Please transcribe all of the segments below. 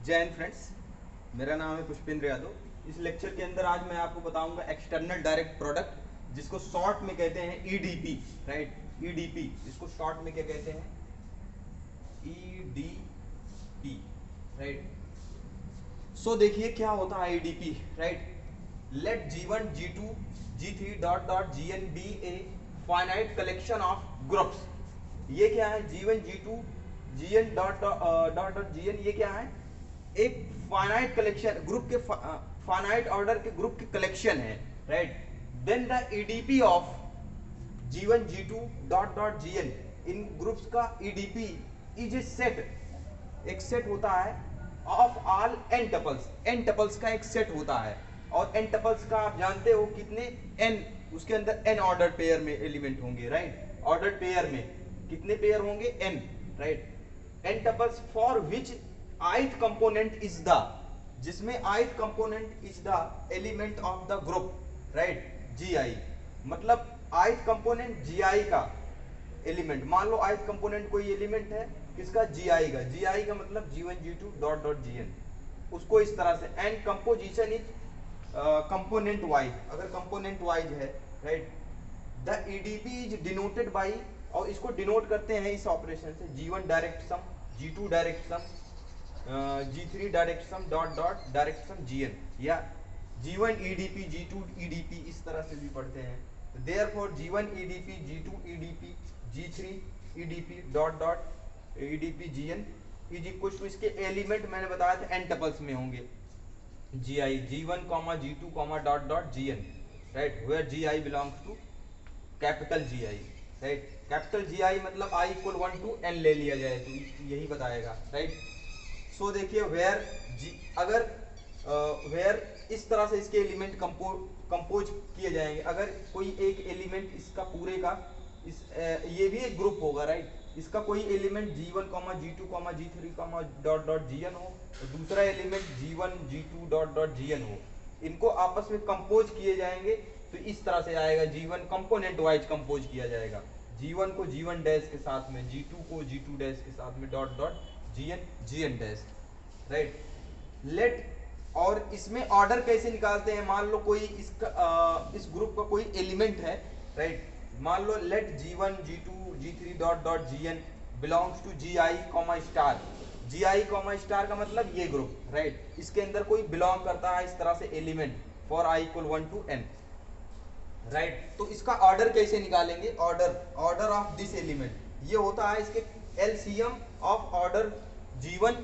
जय हिंद फ्रेंड्स, मेरा नाम है पुष्पेंद्र यादव। इस लेक्चर के अंदर आज मैं आपको बताऊंगा एक्सटर्नल डायरेक्ट प्रोडक्ट, जिसको शॉर्ट में कहते हैं ईडीपी। राइट, ईडीपी, इसको शॉर्ट में क्या कहते हैं? ईडीपी। राइट, सो देखिए क्या होता है EDP. Right, let G1 G2 G3 dot dot Gn be a finite collection of groups. ये क्या है? G1 G2 Gn dot dot dot Gn, ये क्या है? एक फाइनाइट कलेक्शन, ग्रुप के फाइनाइट ऑर्डर के ग्रुप के कलेक्शन है। Right, then the EDP of G1 G2 dot dot Gn, इन ग्रुप्स का ईडीपी इज ए सेट, एक सेट होता है of all n tuples. N tuples का एक सेट होता है, और एन टपल्स का आप जानते हो कितने? एन, उसके अंदर एन ऑर्डर पेयर में एलिमेंट होंगे। राइट, ऑर्डर पेयर में कितने पेयर होंगे? N. Right, n tuples for which ith component is the, जिसमें ith component is the element of the group. Right, gi, मतलब ith component gi का element. मान लो ith component कोई element है किसका? gi का। gi का मतलब G1 G2 dot dot Gn, उसको इस तरह से। And composition is component wise, अगर कंपोनेंट वाइज है। Right, the EDP is denoted by, और इसको डिनोट करते हैं इस ऑपरेशन से, G1 direct sum, G2 direct sum, G3 direct sum dot dot direct sum Gn, या G1 EDP G2 EDP, इस तरह से भी पढ़ते हैं। Therefore G1 EDP G2 EDP G3 EDP dot dot EDP Gn is equal to, इसके element मैंने बताया था एन टपल्स में होंगे, gi G1 G2 dot dot Gn। Right, where gi belongs to capital Gi। Right, capital Gi मतलब i equal 1 to n ले लिया जाए तो यही बताएगा। राइट, सो देखिए वेयर अगर वेयर इस तरह से इसके एलिमेंट कंपोज किए जाएंगे। अगर कोई एक एलिमेंट इसका पूरे का ये भी एक ग्रुप होगा। राइट, इसका कोई element G1 G2 G3 dot dot Gn हो, तो दूसरा element G1 G2 dot dot Gn हो, इनको आपस में कंपोज किए जाएंगे तो इस तरह से आएगा। G1 कंपोनेंट वाइज कंपोज किया जाएगा, G1 को G1 डैश के साथ में, G2 को G2 डैश के साथ में, dot dot Gn dash. Right, let, और इसमें ऑर्डर कैसे निकालते हैं? मान लो कोई इसका इस ग्रुप का कोई एलिमेंट है। राइट, मान लो let G1 G2 G3 dot dot Gn belongs to Gi star. Gi star का मतलब ये ग्रुप। राइट, इसके अंदर कोई बिलोंग करता है इस तरह से element for i equal 1 to n। Right, तो इसका ऑर्डर कैसे निकालेंगे? ऑर्डर ऑफ दिस एलिमेंट, ये होता है इसके LCM of order G1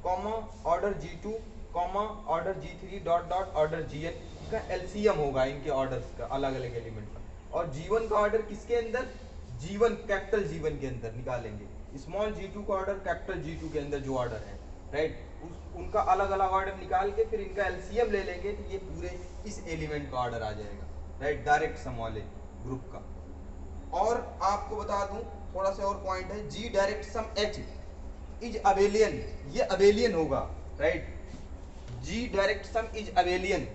order G2 order G3 dot dot order Gn का एलसीएम होगा इनके ऑर्डर्स का, अलग अलग एलिमेंट का। और G1 का ऑर्डर किसके अंदर? G1 कैपिटल G1 के अंदर निकालेंगे। स्मॉल G2 का ऑर्डर कैपिटल G2 के अंदर जो ऑर्डर है। राइट, उनका अलग अलग ऑर्डर निकाल के फिर इनका एलसीएम ले लेंगे तो ये पूरे इस एलिमेंट का ऑर्डर आ जाएगा। राइट, डायरेक्ट सम वाले ग्रुप का। और आपको बता दूं थोड़ा सा और पॉइंट है, G direct sum H is abelian, ये अबेलियन होगा। Right, G direct sum is abelian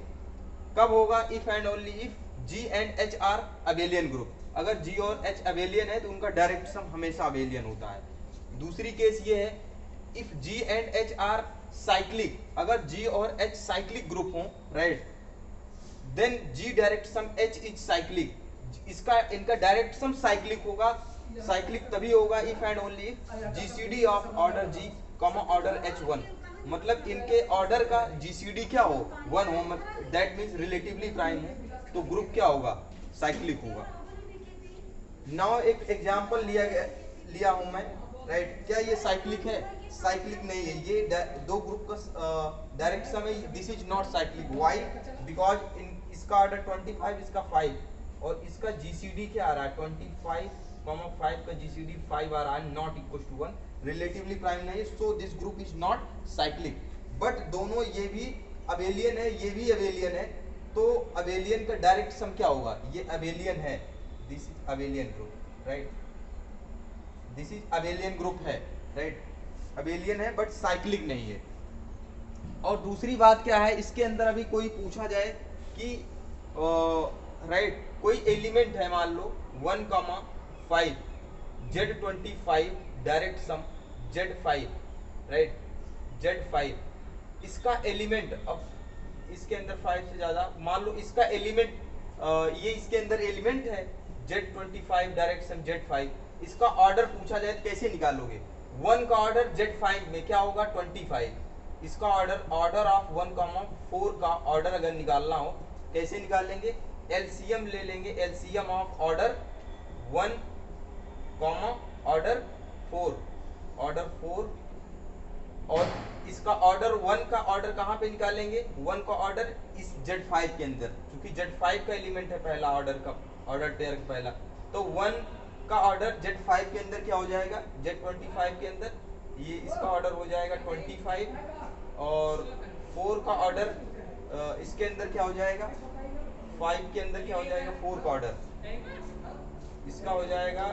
कब होगा? If and only if G and H are abelian group. अगर G और H अबेलियन है तो उनका डायरेक्ट सम हमेशा अबेलियन होता है। दूसरी केस ये है, if G and H are cyclic, अगर G और H साइक्लिक ग्रुप हो। Right, then G direct sum H is cyclic, इसका इनका डायरेक्ट सम साइक्लिक होगा। साइक्लिक तभी होगा if and only GCD of order G order H1, मतलब इनके ऑर्डर का जीसीडी क्या हो? 1 हो, दैट मींस रिलेटिवली प्राइम हो, तो ग्रुप क्या होगा? साइक्लिक होगा। नाउ एक एग्जांपल लिया हूं मैं। राइट, क्या ये साइक्लिक है? साइक्लिक नहीं है। ये दो ग्रुप का डायरेक्ट सम है, this is not cyclic. Why? Because इसका ऑर्डर 25, इसका 5, और इसका जीसीडी क्या आ रहा है? 25 5 का जीसीडी 5 आ रहा है, not equal to 1, relatively prime नहीं, so this group is not cyclic. But दोनों, ये भी अबेलियन है, ये भी अबेलियन है, तो अबेलियन का डायरेक्ट सम क्या होगा? ये अबेलियन है, this is abelian group. Right, this is abelian group है। राइट, अबेलियन है बट साइक्लिक नहीं है। और दूसरी बात क्या है, इसके अंदर अभी कोई पूछा जाए कि राइट, कोई एलिमेंट है मान लो 1 5 Z25 direct sum Z5। Right, Z5 इसका एलिमेंट, अब इसके अंदर 5 से ज्यादा, मान लो इसका एलिमेंट, ये इसके अंदर एलिमेंट है Z25 डायरेक्शन Z5, इसका ऑर्डर पूछा जाए तो कैसे निकालोगे? 1 का ऑर्डर Z5 में क्या होगा? 25। इसका ऑर्डर ऑफ 1, 4 का ऑर्डर अगर निकालना हो कैसे निकालेंगे? एलसीएम ले लेंगे, LCM of order 1, order 4, order 4, और इसका ऑर्डर 1 का ऑर्डर कहाँ पे निकालेंगे? 1 का ऑर्डर इस Z5 के अंदर, क्योंकि Z5 का एलिमेंट है पहला ऑर्डर का, ऑर्डर टेयर पहला, तो 1 का ऑर्डर Z5 के अंदर क्या हो जाएगा? Z25 के अंदर ये इसका ऑर्डर हो जाएगा 25, और 4 का ऑर्डर इसके अंदर क्या हो जाएगा? 5 के अंदर क्या हो जाएगा? 4 का ऑर्डर इसका हो जाएगा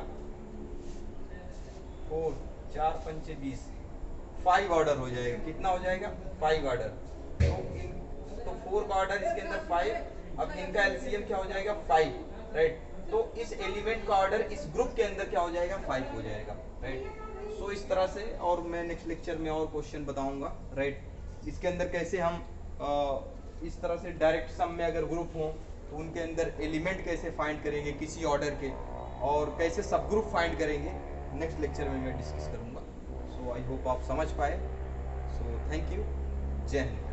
4, 4 पंचे 20, 5 ऑर्डर हो जाएगा। कितना हो जाएगा? 5 ऑर्डर। तो 4 का ऑर्डर इसके अंदर 5, अब इनका एलसीएम क्या हो जाएगा? 5, राइट। तो इस एलिमेंट का ऑर्डर इस ग्रुप के अंदर क्या हो जाएगा? 5 हो जाएगा, राइट। सो इस तरह से, और मैं नेक्स्ट लेक्चर में और क्वेश्चन बताऊंगा, राइट। इसके अंदर कैसे हम इस तरह से डायरेक्ट सम में अगर ग्रुप हो तो उनके अंदर एलिमेंट कैसे फाइंड करेंगे किसी ऑर्डर के, और कैसे सब ग्रुप फाइंड करेंगे, नेक्स्ट लेक्चर में मैं डिस्कस करूंगा। सो आई होप आप समझ पाए। सो थैंक यू, जय हिंद।